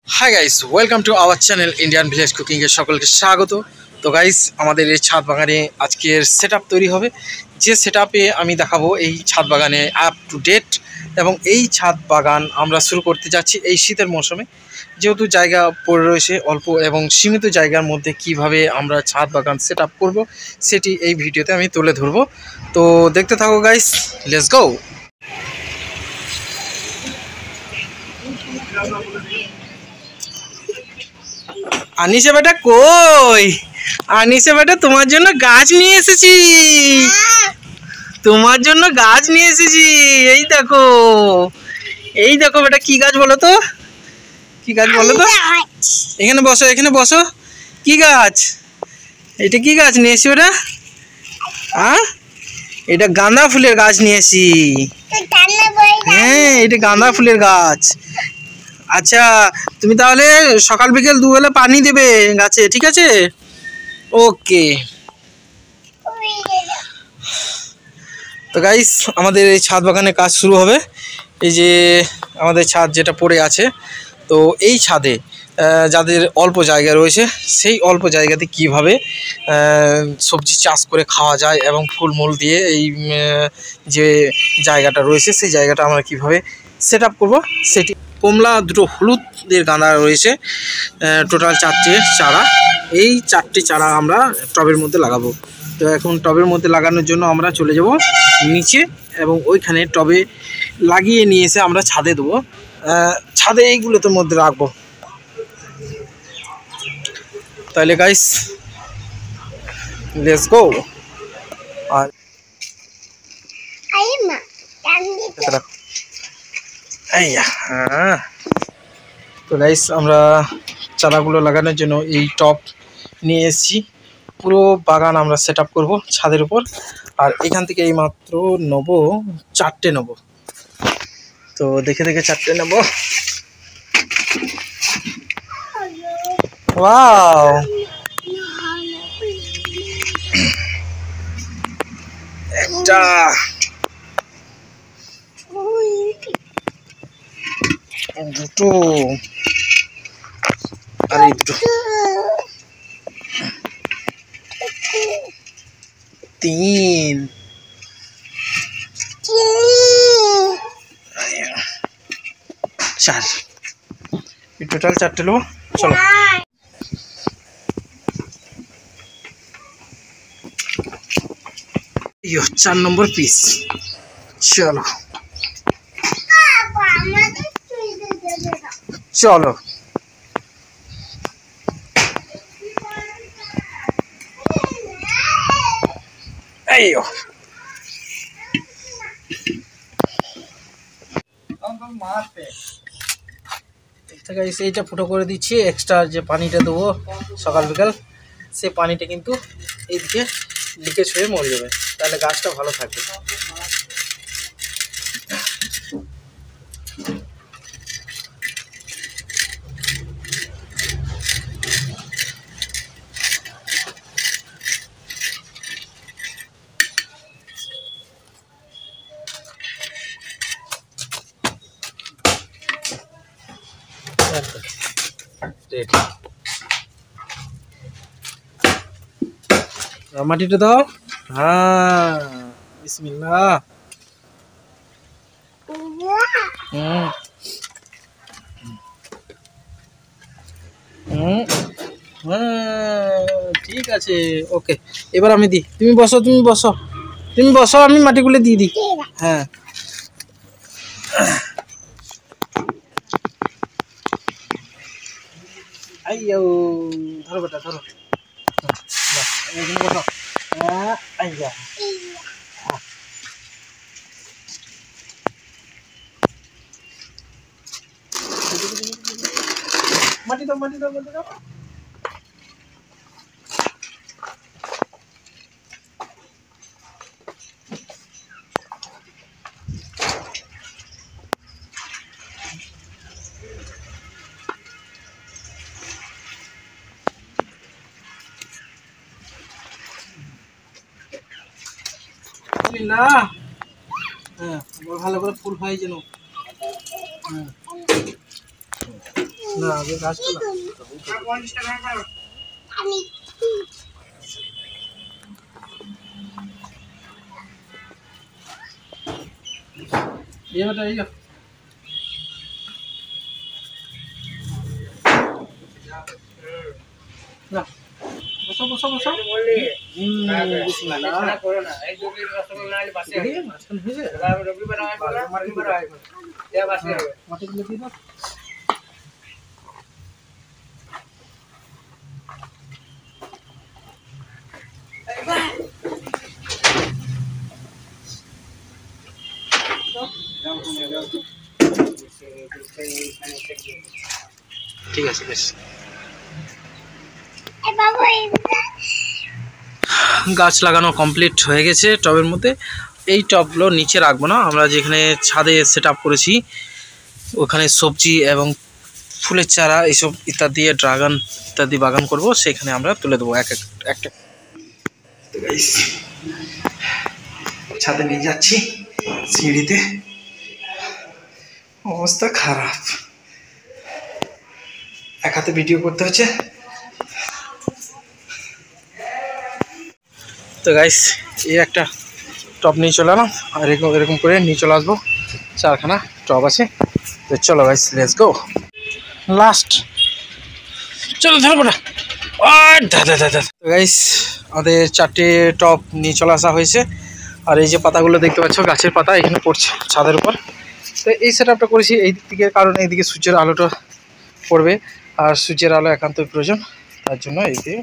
High guys, welcome to our channel Indian village কুকিংয়ের সকলকে স্বাগত। তো গাইস, আমাদের এই ছাদ বাগানে আজকের সেটআপ তৈরি হবে। যে সেটআপে আমি দেখাবো এই ছাদ বাগানে আপ টু ডেট, এবং এই ছাদ বাগান আমরা শুরু করতে যাচ্ছি এই শীতের মৌসুমে। যেহেতু জায়গা পড়ে রয়েছে অল্প এবং সীমিত জায়গার মধ্যে কিভাবে আমরা ছাদ বাগান সেটআপ করব সেটি এই ভিডিওতে আমি তুলে ধরবো। তো দেখতে থাকো গাইস, লেটস গো। আনিসে বেটা কই? আনিসে বেটা তোমার জন্য গাছ নিয়ে এসেছি, তোমার জন্য গাছ নিয়ে এসেছি। এই দেখো, এই দেখো বেটা, কি গাছ বলো তো? কি গাছ বলো তো? এখানে বসো, এখানে বসো। কি গাছ এটা? কি গাছ নিয়ে এসছি ওটা? হ্যাঁ, এটা গাঁদা ফুলের গাছ নিয়ে এসছি। হ্যাঁ, এটা গাঁদা ফুলের গাছ। আচ্ছা, তুমি তাহলে সকাল বিকেল দুবেলা পানি দেবে গাছে, ঠিক আছে? ওকে। তো গাইস, আমাদের এই ছাদ বাগানে কাজ শুরু হবে। এই যে আমাদের ছাদ যেটা পড়ে আছে, তো এই ছাদে যাদের অল্প জায়গা রয়েছে সেই অল্প জায়গাতে কিভাবে সবজি চাষ করে খাওয়া যায় এবং ফুলমূল দিয়ে এই যে জায়গাটা রয়েছে সেই জায়গাটা আমরা কিভাবে সেট আপ করবো সেটি। কমলা, দুটো হলুদের গাঁদা রয়েছে, টোটাল 4টে চারা। এই 4টে চারা আমরা টবের মধ্যে লাগাবো। তো এখন টবের মধ্যে লাগানোর জন্য আমরা চলে যাব নিচে, এবং ওইখানে টবে লাগিয়ে নিয়ে এসে আমরা ছাদে দেবো। ছাদে এইগুলোতে মধ্যে রাখবো। তাহলে গাইস, লেটস গো। আর হ্যাঁ, তো গাইস, আমরা চারাগুলো লাগানোর জন্য এই টব নিয়ে এসেছি। পুরো বাগান আমরা সেট আপ করবো ছাদের উপর। আর এখান থেকে এই মাত্র নেবো 4টে নেবো। তো দেখে দেখে 4টে নেবো। ওয়াও, একটা, দুটো, আর এই দুটো, 3, 4। এই টোটাল 4টে নেবো। চলো, 4 নম্বর পিস। চলো চলো। এইটা ফুটো করে দিচ্ছি। এক্সট্রা যে পানিটা দেবো সকাল বিকাল, সে পানিটা কিন্তু এইদিকে লিকেজ হয়ে মরে যাবে, তাহলে গাছটা ভালো থাকবে। মাটিটা দাও। হ্যাঁ, বিসমিল্লাহ। ঠিক আছে, ওকে। এবার আমি দিই, তুমি বসো, তুমি বসো, তুমি বসো, আমি মাটিগুলো দিয়ে দিই। হ্যাঁ, আইয়ো, ধরো বেটা, ধরো। এখানে বসো। আইয়া, মাটি দাও, মাটি দাও, মাটি দাও। না, হ্যাঁ, ভালো করে ফুল হয় যেন। না আগে গাছটা না ये बताइए ना বসো বসো বসো বিসমিল্লাহ করো না এই দুটো রসগোল্লা নালে বাসে হবে মাছখান হয়েছে রবিবার আয় বলা রবিবার আয় এ বাসে হবে মাছগুলো দিয়ে দাও ঠিক আছে বেশ গাছ লাগানো কমপ্লিট হয়ে গেছে টবের মধ্যে। এই টবগুলো নিচে রাখবো না, আমরা যেখানে ছাদে সেট আপ করেছি ওখানে সবজি এবং ফুলের চারা এইসব ইত্যাদি ড্রাগন ইত্যাদি বাগান করব, সেখানে আমরা তুলে দেবো এক একটা। ছাদে নিয়ে যাচ্ছি সিঁড়িতে, অবস্থা খারাপ, এক হাতে ভিডিও করতে হচ্ছে। তো গাইস এই একটা টব নিয়ে চলে এলাম, আর এরকম করে নিয়ে চলে আসবো। 4খানা টব আছে, তো চলো গাইস লেটস গো। লাস্ট চলো ধরবো না। দাদা দাদা তো গাইস আমাদের 4টে টব নিয়ে চলে আসা হয়েছে, আর এই যে পাতাগুলো দেখতে পাচ্ছ গাছের পাতা এখানে পড়ছে ছাদের উপর। তো এই সেট আপটা করেছি এই দিক থেকে, কারণ এইদিকে সূর্যের আলোটা পড়বে, আর সূর্যের আলো একান্তই প্রয়োজন, তার জন্য এই দিয়ে